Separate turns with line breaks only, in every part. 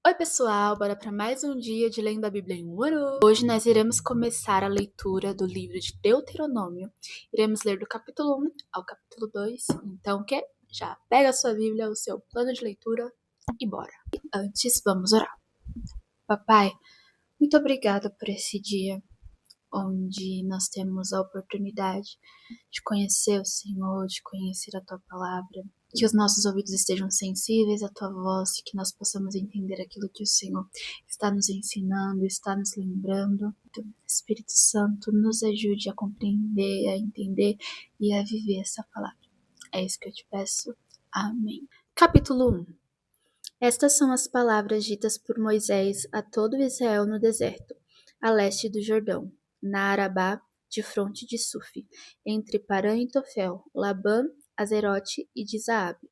Oi pessoal, bora para mais um dia de Lendo a Bíblia em um ano. Hoje nós iremos começar a leitura do livro de Deuteronômio. Iremos ler do capítulo 1 ao capítulo 2. Então, já pega a sua Bíblia, o seu plano de leitura e bora. Antes, vamos orar. Papai, muito obrigada por esse dia onde nós temos a oportunidade de conhecer o Senhor, de conhecer a Tua Palavra, que os nossos ouvidos estejam sensíveis à Tua voz e que nós possamos entender aquilo que o Senhor está nos ensinando, está nos lembrando. Então, Espírito Santo, nos ajude a compreender, a entender e a viver essa palavra. É isso que eu te peço. Amém. Capítulo 1. Estas são as palavras ditas por Moisés a todo Israel no deserto, a leste do Jordão, na Arabá, de fronte de Sufi, entre Parã e Tofel, Labã, Azerote e de Zaabe.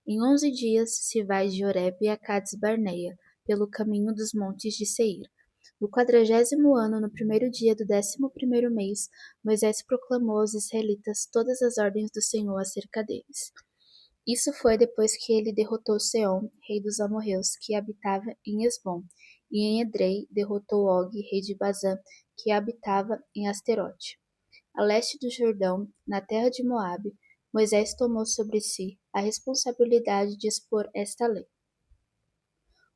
Em 11 dias se vai de Horebe a Cades Barneia, pelo caminho dos montes de Seir. No 40º ano, no primeiro dia do 11º mês, Moisés proclamou aos israelitas todas as ordens do Senhor acerca deles. Isso foi depois que ele derrotou Seom, rei dos amorreus, que habitava em Esbom, e em Edrei derrotou Og, rei de Bazã, que habitava em Asterote. A leste do Jordão, na terra de Moabe, Moisés tomou sobre si a responsabilidade de expor esta lei.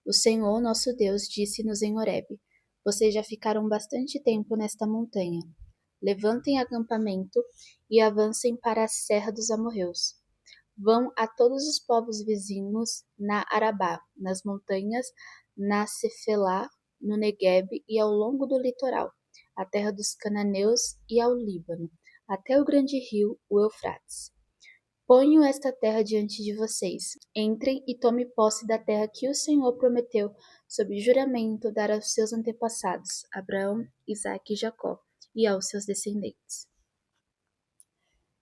O Senhor, nosso Deus, disse-nos em Horebe: Vocês já ficaram bastante tempo nesta montanha. Levantem acampamento e avancem para a serra dos amorreus. Vão a todos os povos vizinhos na Arabá, nas montanhas, na Cefelá, no Neguebe e ao longo do litoral, a terra dos cananeus e ao Líbano, até o grande rio, o Eufrates. Ponho esta terra diante de vocês. Entrem e tomem posse da terra que o Senhor prometeu, sob juramento, dar aos seus antepassados, Abraão, Isaque e Jacó, e aos seus descendentes.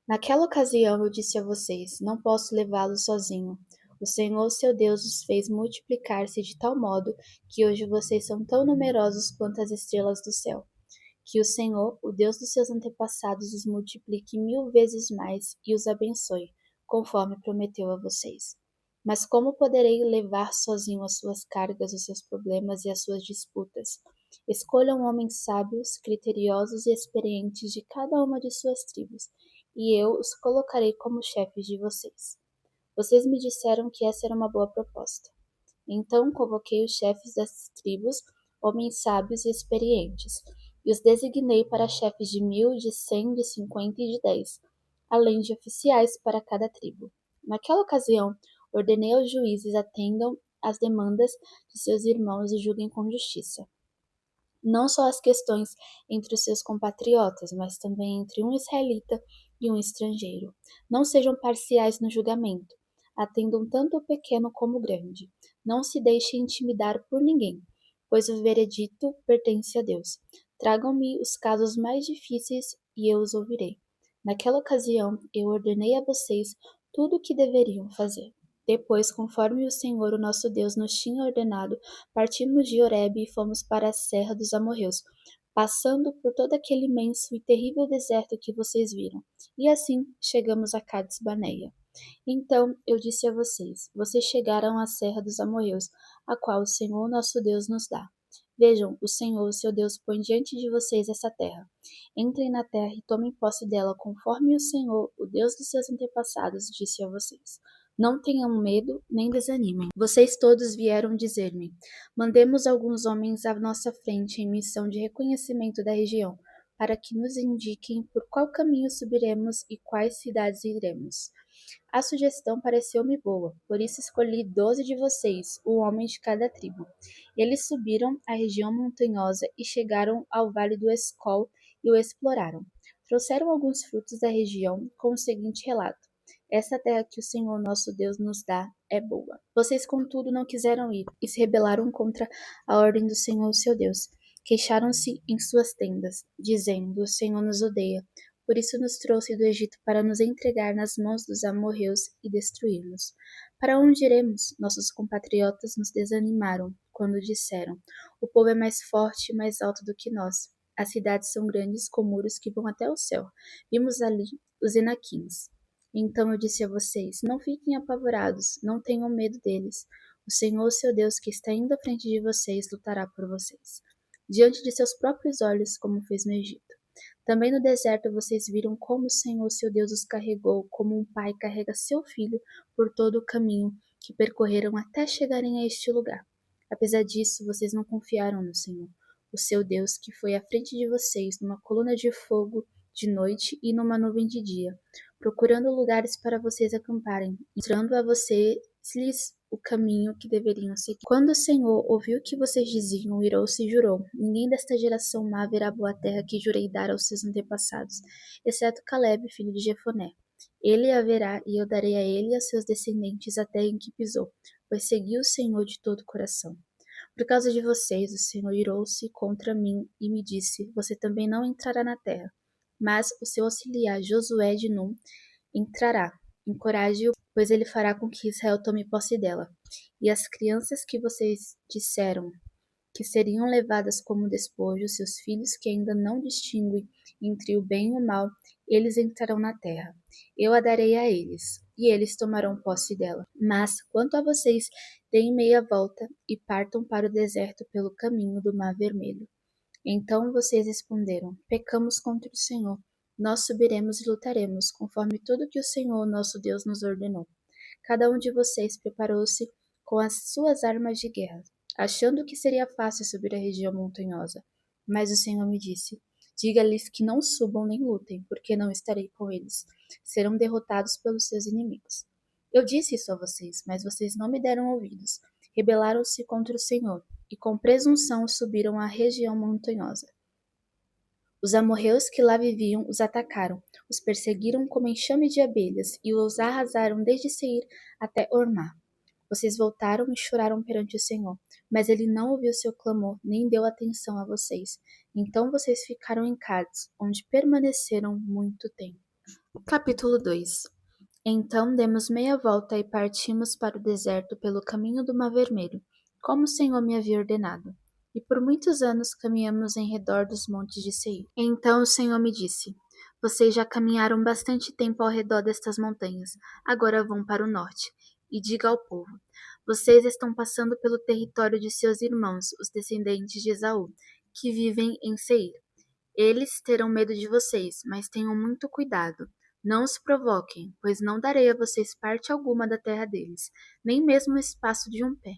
Naquela ocasião eu disse a vocês: não posso levá-los sozinho. O Senhor, seu Deus, os fez multiplicar-se de tal modo que hoje vocês são tão numerosos quanto as estrelas do céu. Que o Senhor, o Deus dos seus antepassados, os multiplique 1000 vezes mais e os abençoe, conforme prometeu a vocês. Mas como poderei levar sozinho as suas cargas, os seus problemas e as suas disputas? Escolham homens sábios, criteriosos e experientes de cada uma de suas tribos, e eu os colocarei como chefes de vocês. Vocês me disseram que essa era uma boa proposta. Então convoquei os chefes das tribos, homens sábios e experientes, e os designei para chefes de 1000, de 100, de 50 e de 10, além de oficiais para cada tribo. Naquela ocasião, ordenei aos juízes atendam às demandas de seus irmãos e julguem com justiça. Não só as questões entre os seus compatriotas, mas também entre um israelita e um estrangeiro. Não sejam parciais no julgamento. Atendam tanto o pequeno como o grande. Não se deixem intimidar por ninguém, pois o veredito pertence a Deus. Tragam-me os casos mais difíceis e eu os ouvirei. Naquela ocasião, eu ordenei a vocês tudo o que deveriam fazer. Depois, conforme o Senhor, o nosso Deus, nos tinha ordenado, partimos de Horebe e fomos para a serra dos amorreus, passando por todo aquele imenso e terrível deserto que vocês viram. E assim chegamos a Cades Barneia. Então eu disse a vocês: vocês chegaram à serra dos amorreus, a qual o Senhor, nosso Deus, nos dá. Vejam, o Senhor, o seu Deus, põe diante de vocês essa terra. Entrem na terra e tomem posse dela, conforme o Senhor, o Deus dos seus antepassados, disse a vocês. Não tenham medo, nem desanimem. Vocês todos vieram dizer-me: mandemos alguns homens à nossa frente em missão de reconhecimento da região, para que nos indiquem por qual caminho subiremos e quais cidades iremos. A sugestão pareceu-me boa, por isso escolhi 12 de vocês, um homem de cada tribo. Eles subiram a região montanhosa e chegaram ao vale do Escol e o exploraram. Trouxeram alguns frutos da região com o seguinte relato: essa terra que o Senhor nosso Deus nos dá é boa. Vocês, contudo, não quiseram ir e se rebelaram contra a ordem do Senhor seu Deus. Queixaram-se em suas tendas, dizendo: o Senhor nos odeia. Por isso nos trouxe do Egito para nos entregar nas mãos dos amorreus e destruí-los. Para onde iremos? Nossos compatriotas nos desanimaram quando disseram: o povo é mais forte e mais alto do que nós. As cidades são grandes com muros que vão até o céu. Vimos ali os Enaquins. Então eu disse a vocês: não fiquem apavorados, não tenham medo deles. O Senhor, seu Deus, que está indo à frente de vocês, lutará por vocês, diante de seus próprios olhos, como fez no Egito. Também no deserto vocês viram como o Senhor, seu Deus, os carregou, como um pai carrega seu filho por todo o caminho que percorreram até chegarem a este lugar. Apesar disso, vocês não confiaram no Senhor, o seu Deus, que foi à frente de vocês numa coluna de fogo de noite e numa nuvem de dia, procurando lugares para vocês acamparem, mostrando a vocês o caminho que deveriam seguir. Quando o Senhor ouviu o que vocês diziam, irou-se e jurou: ninguém desta geração má verá a boa terra que jurei dar aos seus antepassados, exceto Caleb, filho de Jefoné. Ele a verá, e eu darei a ele e a seus descendentes a terra em que pisou, pois seguiu o Senhor de todo o coração. Por causa de vocês, o Senhor irou-se contra mim e me disse: você também não entrará na terra. Mas o seu auxiliar Josué de Num entrará. Encoraje-o, pois ele fará com que Israel tome posse dela. E as crianças que vocês disseram que seriam levadas como despojo, seus filhos que ainda não distinguem entre o bem e o mal, eles entrarão na terra. Eu a darei a eles, e eles tomarão posse dela. Mas, quanto a vocês, deem meia volta e partam para o deserto pelo caminho do Mar Vermelho. Então vocês responderam: pecamos contra o Senhor. Nós subiremos e lutaremos, conforme tudo que o Senhor, nosso Deus, nos ordenou. Cada um de vocês preparou-se com as suas armas de guerra, achando que seria fácil subir a região montanhosa. Mas o Senhor me disse: diga-lhes que não subam nem lutem, porque não estarei com eles. Serão derrotados pelos seus inimigos. Eu disse isso a vocês, mas vocês não me deram ouvidos. Rebelaram-se contra o Senhor e com presunção subiram à região montanhosa. Os amorreus que lá viviam os atacaram, os perseguiram como enxame de abelhas e os arrasaram desde Seir até Hormá. Vocês voltaram e choraram perante o Senhor, mas ele não ouviu seu clamor, nem deu atenção a vocês. Então vocês ficaram em Cádiz, onde permaneceram muito tempo. Capítulo 2. Então demos meia volta e partimos para o deserto pelo caminho do Mar Vermelho, como o Senhor me havia ordenado. E por muitos anos caminhamos em redor dos montes de Seir. Então o Senhor me disse: vocês já caminharam bastante tempo ao redor destas montanhas, agora vão para o norte. E diga ao povo: vocês estão passando pelo território de seus irmãos, os descendentes de Esaú, que vivem em Seir. Eles terão medo de vocês, mas tenham muito cuidado. Não os provoquem, pois não darei a vocês parte alguma da terra deles, nem mesmo o espaço de um pé.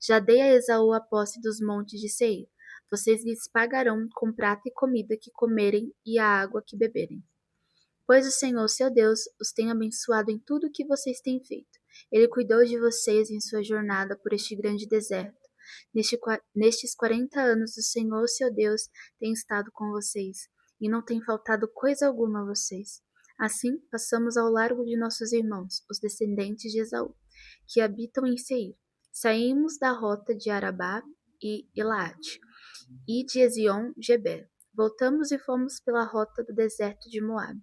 Já dei a Esaú a posse dos montes de Seir. Vocês lhes pagarão com prata e comida que comerem e a água que beberem. Pois o Senhor, seu Deus, os tem abençoado em tudo o que vocês têm feito. Ele cuidou de vocês em sua jornada por este grande deserto. Nestes 40 anos, o Senhor, seu Deus, tem estado com vocês, e não tem faltado coisa alguma a vocês. Assim, passamos ao largo de nossos irmãos, os descendentes de Esaú, que habitam em Seir. Saímos da rota de Arabá e Elaate, e de Ezion-Geber. Voltamos e fomos pela rota do deserto de Moabe.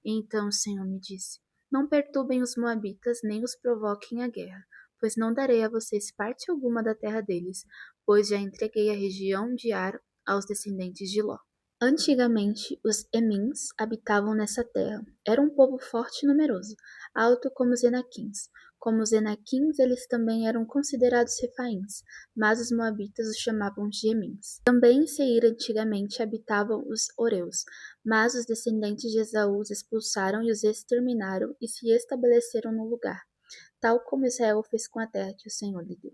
Então o Senhor me disse: não perturbem os moabitas, nem os provoquem à guerra, pois não darei a vocês parte alguma da terra deles, pois já entreguei a região de Ar aos descendentes de Ló. Antigamente, os Emins habitavam nessa terra. Era um povo forte e numeroso, alto como os Enaquins. Como os Enaquins, eles também eram considerados Refaíns, mas os moabitas os chamavam de Emins. Também em Seir antigamente habitavam os Oreus, mas os descendentes de Esaú os expulsaram e os exterminaram e se estabeleceram no lugar, tal como Israel fez com a terra que o Senhor lhe deu.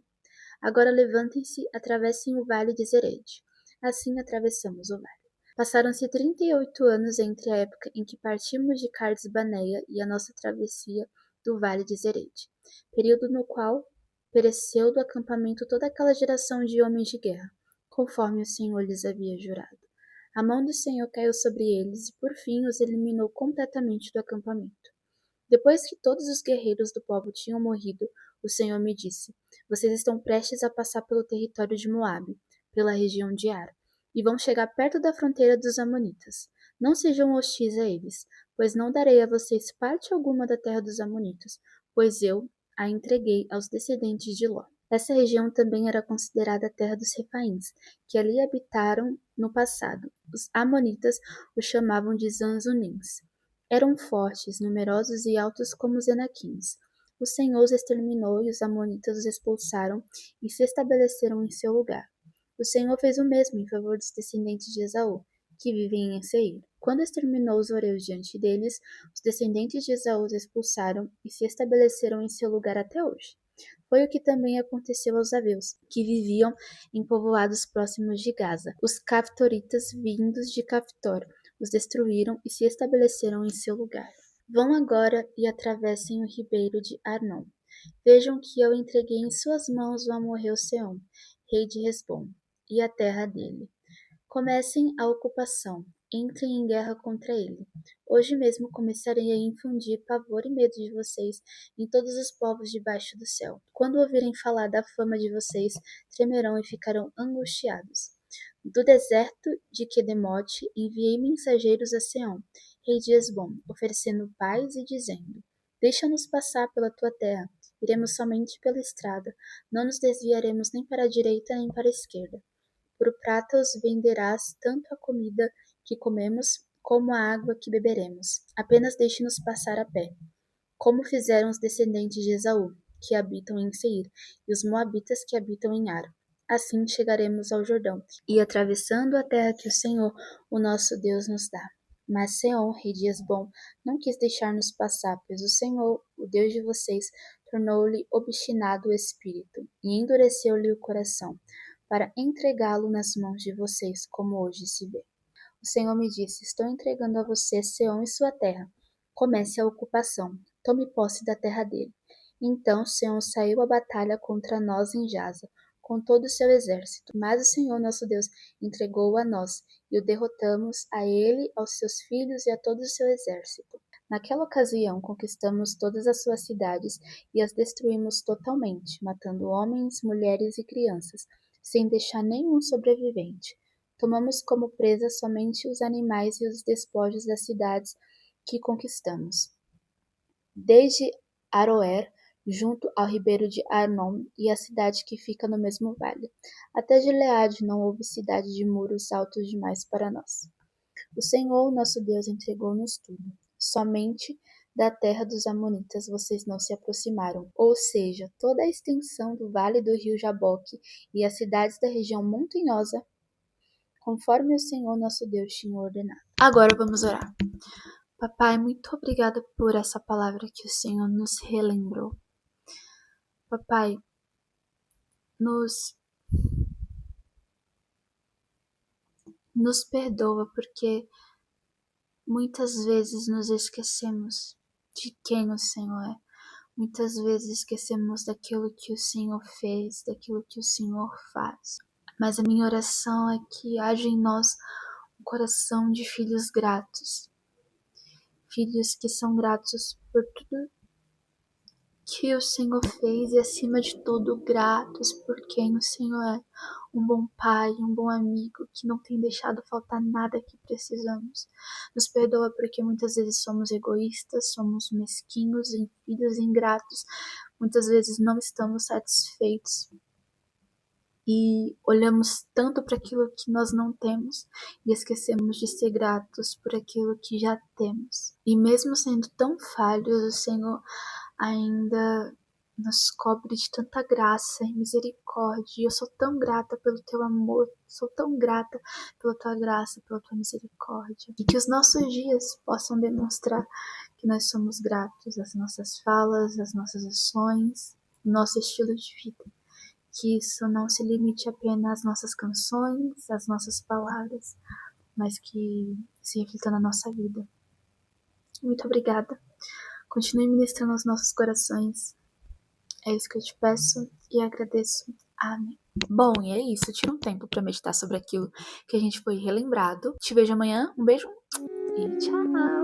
Agora levantem-se, atravessem o vale de Zered. Assim atravessamos o vale. Passaram-se 38 anos entre a época em que partimos de Cades-Baneia e a nossa travessia do vale de Zered, período no qual pereceu do acampamento toda aquela geração de homens de guerra, conforme o Senhor lhes havia jurado. A mão do Senhor caiu sobre eles e por fim os eliminou completamente do acampamento. Depois que todos os guerreiros do povo tinham morrido, o Senhor me disse: vocês estão prestes a passar pelo território de Moabe, pela região de Ar, e vão chegar perto da fronteira dos Amonitas. Não sejam hostis a eles, pois não darei a vocês parte alguma da terra dos Amonitas, pois eu a entreguei aos descendentes de Ló. Essa região também era considerada a terra dos Refaíns, que ali habitaram no passado. Os Amonitas os chamavam de Zanzunins. Eram fortes, numerosos e altos como os Enaquins. O Senhor os exterminou e os amonitas os expulsaram e se estabeleceram em seu lugar. O Senhor fez o mesmo em favor dos descendentes de Esaú, que vivem em Seir. Quando exterminou os horeus diante deles, os descendentes de Esaú os expulsaram e se estabeleceram em seu lugar até hoje. Foi o que também aconteceu aos aveus, que viviam em povoados próximos de Gaza. Os caftoritas, vindos de Caftor, os destruíram e se estabeleceram em seu lugar. Vão agora e atravessem o ribeiro de Arnon. Vejam que eu entreguei em suas mãos o amorreu Seom, rei de Hesbom, e a terra dele. Comecem a ocupação, entrem em guerra contra ele. Hoje mesmo começarei a infundir pavor e medo de vocês em todos os povos debaixo do céu. Quando ouvirem falar da fama de vocês, tremerão e ficarão angustiados. Do deserto de Quedemote enviei mensageiros a Seom, rei de Hesbom, oferecendo paz e dizendo: Deixa-nos passar pela tua terra, iremos somente pela estrada, não nos desviaremos nem para a direita nem para a esquerda. Por prata os venderás tanto a comida que comemos como a água que beberemos. Apenas deixe-nos passar a pé, como fizeram os descendentes de Esaú, que habitam em Seir, e os moabitas que habitam em Ar. Assim chegaremos ao Jordão, e atravessando a terra que o Senhor, o nosso Deus, nos dá. Mas Seom, rei de Hesbom, não quis deixar-nos passar, pois o Senhor, o Deus de vocês, tornou-lhe obstinado o espírito, e endureceu-lhe o coração, para entregá-lo nas mãos de vocês, como hoje se vê. O Senhor me disse: Estou entregando a você Seom e sua terra. Comece a ocupação. Tome posse da terra dele. Então Seom saiu à batalha contra nós em Jaza, com todo o seu exército. Mas o Senhor nosso Deus entregou-o a nós, e o derrotamos, a ele, aos seus filhos e a todo o seu exército. Naquela ocasião conquistamos todas as suas cidades e as destruímos totalmente, matando homens, mulheres e crianças, sem deixar nenhum sobrevivente. Tomamos como presa somente os animais e os despojos das cidades que conquistamos. Desde Aroer, junto ao ribeiro de Arnon e a cidade que fica no mesmo vale. Até Gileade não houve cidade de muros altos demais para nós. O Senhor, nosso Deus, entregou-nos tudo. Somente da terra dos amonitas vocês não se aproximaram, ou seja, toda a extensão do vale do rio Jaboque e as cidades da região montanhosa, conforme o Senhor, nosso Deus, tinha ordenado. Agora vamos orar. Papai, muito obrigada por essa palavra que o Senhor nos relembrou. Papai, nos perdoa porque muitas vezes nos esquecemos de quem o Senhor é. Muitas vezes esquecemos daquilo que o Senhor fez, daquilo que o Senhor faz. Mas a minha oração é que haja em nós um coração de filhos gratos. Filhos que são gratos por tudo que o Senhor fez e, acima de tudo, gratos por quem o Senhor é. Um bom pai, um bom amigo que não tem deixado faltar nada que precisamos. Nos perdoa porque muitas vezes somos egoístas, somos mesquinhos, filhos ingratos. Muitas vezes não estamos satisfeitos e olhamos tanto para aquilo que nós não temos e esquecemos de ser gratos por aquilo que já temos. E mesmo sendo tão falhos, o Senhor ainda nos cobre de tanta graça e misericórdia. E eu sou tão grata pelo teu amor, sou tão grata pela tua graça, pela tua misericórdia. E que os nossos dias possam demonstrar que nós somos gratos, as nossas falas, as nossas ações, o nosso estilo de vida. Que isso não se limite apenas às nossas canções, às nossas palavras, mas que se reflita na nossa vida. Muito obrigada. Continue ministrando aos nossos corações. É isso que eu te peço e agradeço. Amém. Bom, e é isso. Tira um tempo para meditar sobre aquilo que a gente foi relembrado. Te vejo amanhã. Um beijo e tchau!